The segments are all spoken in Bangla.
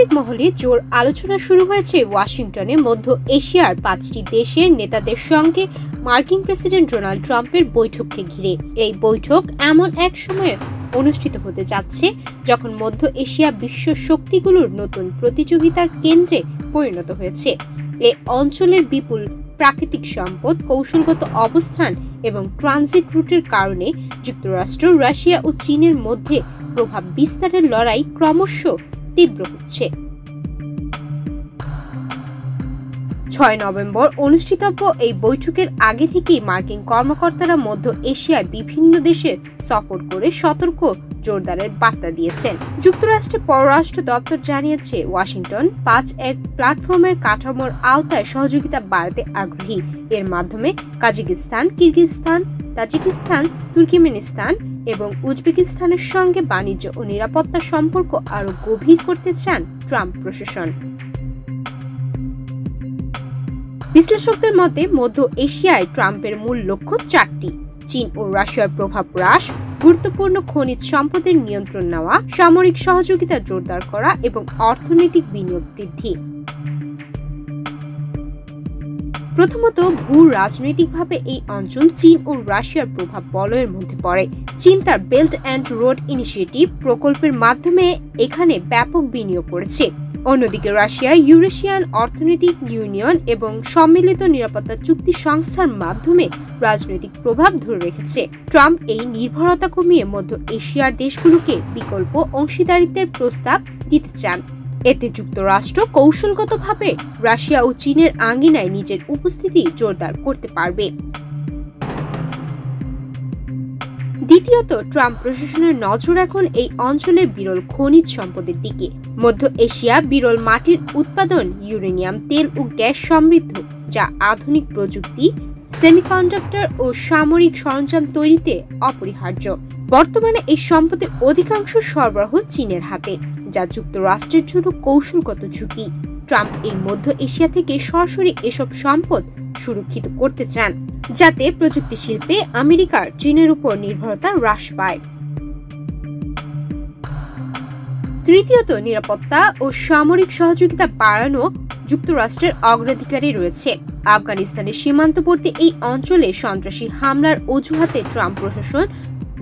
কূটনৈতিক মহলে জোর আলোচনা শুরু হয়েছে ওয়াশিংটনে মধ্য এশিয়ার 5টি দেশের নেতাদের সঙ্গে মার্কিন প্রেসিডেন্ট ডোনাল্ড ট্রাম্পের বৈঠককে ঘিরে। এই বৈঠক এমন এক সময়ে অনুষ্ঠিত হতে যাচ্ছে যখন মধ্য এশিয়া বিশ্ব শক্তিগুলোর নতুন প্রতিযোগিতার কেন্দ্রে পরিণত হয়েছে। এ অঞ্চলের বিপুল প্রাকৃতিক সম্পদ, কৌশলগত অবস্থান এবং ট্রানজিট রুটের কারণে যুক্তরাষ্ট্র, রাশিয়া ও চীনের মধ্যে প্রভাব বিস্তারের লড়াই ক্রমশ তীব্র হচ্ছে। 6 নভেম্বর অনুষ্ঠিতব্য এই বৈঠকের আগে থেকেই মার্কিন কর্মকর্তারা মধ্য এশিয়ায় বিভিন্ন দেশে সফর করে সতর্ক জোরদারের বার্তা দিয়েছেন। যুক্তরাষ্ট্রের পররাষ্ট্র দপ্তর জানিয়েছে, ওয়াশিংটন 5-1 প্ল্যাটফর্মের কাঠামোর আওতায় সহযোগিতা বাড়াতে আগ্রহী। এর মাধ্যমে কাজাকিস্তান, কিরগিজস্তান, তাজিকিস্তান, তুর্কমেনিস্তান এবং উজবেকিস্তানের সঙ্গে বাণিজ্য ও নিরাপত্তা সম্পর্ক আরও গভীর করতে চান ট্রাম্প প্রশাসন। বিশ্লেষকদের মতে মধ্য এশিয়ায় ট্রাম্পের মূল লক্ষ্য 4টি: চীন ও রাশিয়ার প্রভাব হ্রাস, গুরুত্বপূর্ণ খনিজ সম্পদের নিয়ন্ত্রণ নেওয়া, সামরিক সহযোগিতা জোরদার করা এবং অর্থনৈতিক বিনিয়োগ বৃদ্ধি। প্রথমত, ভূ রাজনৈতিকভাবে এই অঞ্চল চীন ও রাশিয়ার প্রভাব বলয়ের মধ্যে পড়ে। চীন তার বেল্ট অ্যান্ড রোড ইনিশিয়েটিভ প্রকল্পের মাধ্যমে এখানে ব্যাপক বিনিয়োগ করেছে। অন্যদিকে রাশিয়া ইউরেশিয়ান অর্থনৈতিক ইউনিয়ন এবং সম্মিলিত নিরাপত্তা চুক্তি সংস্থার মাধ্যমে রাজনৈতিক প্রভাব ধরে রেখেছে। ট্রাম্প এই নির্ভরতা কমিয়ে মধ্য এশিয়ার দেশগুলোকে বিকল্প অংশীদারিত্বের প্রস্তাব দিতে চান। এতে যুক্তরাষ্ট্র কৌশলগতভাবে রাশিয়া ও চীনের আঙ্গিনায় নিজের উপস্থিতি জোরদার করতে পারবে। দ্বিতীয়ত, ট্রাম্প প্রশাসনের নজর এখন এই অঞ্চলের বিরল খনিজ সম্পদের দিকে। মধ্য এশিয়া বিরল মাটির উৎপাদন, ইউরেনিয়াম, তেল ও গ্যাস সমৃদ্ধ, যা আধুনিক প্রযুক্তি, সেমিকন্ডাক্টর ও সামরিক সরঞ্জাম তৈরিতে অপরিহার্য। বর্তমানে এই সম্পদের অধিকাংশ সরবরাহ চীনের হাতে, যা যুক্তরাষ্ট্রের জন্য কৌশলগত ঝুঁকি। ট্রাম্প এই মধ্য এশিয়া থেকে সরাসরি এসব সম্পদ সুরক্ষিত করতে চান, যাতে প্রযুক্তি শিল্পে আমেরিকার চীনের উপর নির্ভরতা হ্রাস পায়। তৃতীয়ত, নিরাপত্তা ও সামরিক সহযোগিতা বাড়ানো যুক্তরাষ্ট্রের অগ্রাধিকারে রয়েছে। আফগানিস্তানের সীমান্তবর্তী এই অঞ্চলে সন্ত্রাসী হামলার অজুহাতে ট্রাম্প প্রশাসন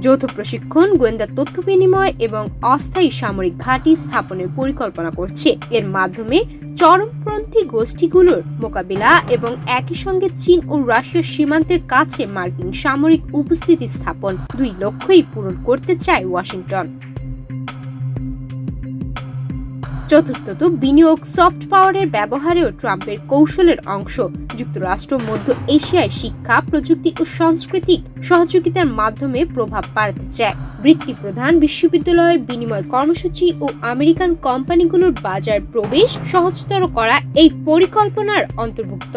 যৌথ প্রশিক্ষণ, গোয়েন্দা তথ্য বিনিময় এবং অস্থায়ী সামরিক ঘাঁটি স্থাপনের পরিকল্পনা করছে। এর মাধ্যমে চরমপন্থী গোষ্ঠীগুলোর মোকাবিলা এবং একই সঙ্গে চীন ও রাশিয়ার সীমান্তের কাছে মার্কিন সামরিক উপস্থিতি স্থাপন, দুই লক্ষ্যই পূরণ করতে চায় ওয়াশিংটন। চতুর্থত, বিনিয়োগ, সফট পাওয়ারের ব্যবহারেও ট্রাম্পের কৌশলের অংশ। যুক্তরাষ্ট্র মধ্য এশিয়ায় শিক্ষা, প্রযুক্তি ও সাংস্কৃতিক সহযোগিতার মাধ্যমে প্রভাব বাড়াতে চায়। বৃত্তি প্রদান, বিশ্ববিদ্যালয় বিনিময় কর্মসূচি ও আমেরিকান কোম্পানিগুলোর বাজার প্রবেশ সহজতর করা এই পরিকল্পনার অন্তর্ভুক্ত।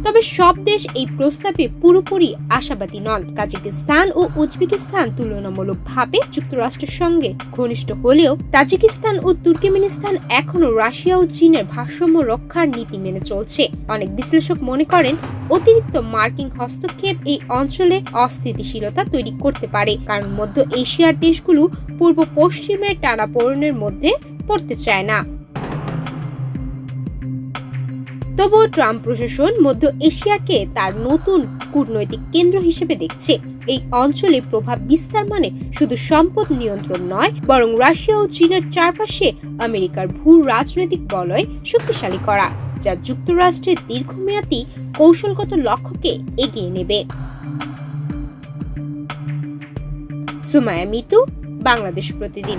তবে সব দেশ এই প্রস্তাবে পুরোপুরি আশাবাদী নন। কাজাকিস্তান ও উজবেকিস্তান তুলনামূলকভাবে যুক্তরাষ্ট্রের সঙ্গে ঘনিষ্ঠ হলেও তাজিকিস্তান ও তুর্কমেনিস্তান এখনও রাশিয়া ও চীনের ভারসাম্য রক্ষার নীতি মেনে চলছে। অনেক বিশ্লেষক মনে করেন, অতিরিক্ত মার্কিন হস্তক্ষেপ এই অঞ্চলে অস্থিতিশীলতা তৈরি করতে পারে, কারণ মধ্য এশিয়ার দেশগুলো পূর্ব পশ্চিমের টানাপোড়েনের মধ্যে পড়তে চায় না। তবুও ট্রাম্প প্রশাসন মধ্য এশিয়াকে তার নতুন কূটনৈতিক কেন্দ্র হিসেবে দেখছে। এই অঞ্চলে প্রভাব বিস্তার মানে শুধু সম্পদ নিয়ন্ত্রণ নয়, বরং রাশিয়া ও চীনের চারপাশে আমেরিকার ভূ রাজনৈতিক বলয় শক্তিশালী করা, যা যুক্তরাষ্ট্রের দীর্ঘমেয়াদী কৌশলগত লক্ষ্যকে এগিয়ে নেবে। সুমাইয়া মিতু, বাংলাদেশ প্রতিদিন।